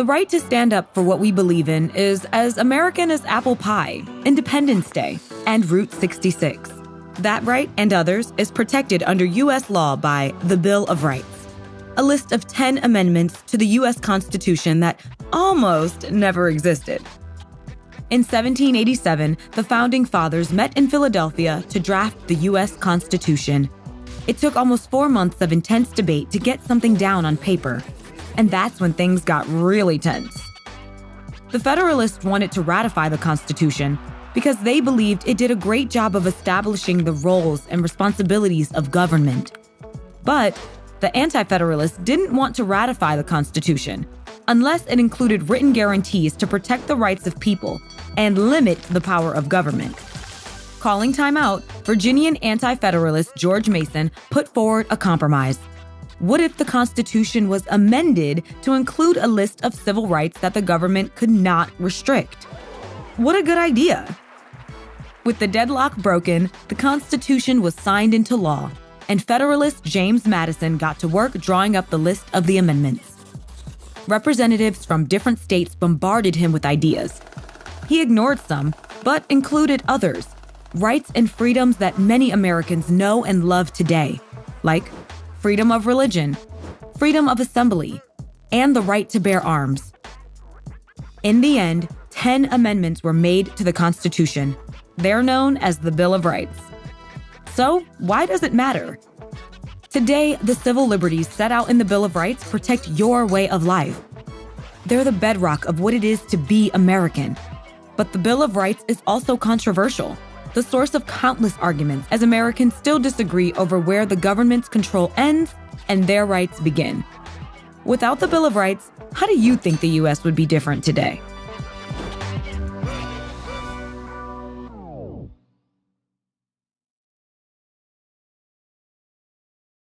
The right to stand up for what we believe in is as American as apple pie, Independence Day, and Route 66. That right and others is protected under U.S. law by the Bill of Rights, a list of 10 amendments to the U.S. Constitution that almost never existed. In 1787, the Founding Fathers met in Philadelphia to draft the U.S. Constitution. It took almost 4 months of intense debate to get something down on paper. And that's when things got really tense. The Federalists wanted to ratify the Constitution because they believed it did a great job of establishing the roles and responsibilities of government. But the Anti-Federalists didn't want to ratify the Constitution unless it included written guarantees to protect the rights of people and limit the power of government. Calling time out, Virginian Anti-Federalist George Mason put forward a compromise. What if the Constitution was amended to include a list of civil rights that the government could not restrict? What a good idea! With the deadlock broken, the Constitution was signed into law, and Federalist James Madison got to work drawing up the list of the amendments. Representatives from different states bombarded him with ideas. He ignored some, but included others, rights and freedoms that many Americans know and love today, like freedom of religion, freedom of assembly, and the right to bear arms. In the end, 10 amendments were made to the Constitution. They're known as the Bill of Rights. So, why does it matter? Today, the civil liberties set out in the Bill of Rights protect your way of life. They're the bedrock of what it is to be American. But the Bill of Rights is also controversial, the source of countless arguments as Americans still disagree over where the government's control ends and their rights begin. Without the Bill of Rights, how do you think the U.S. would be different today?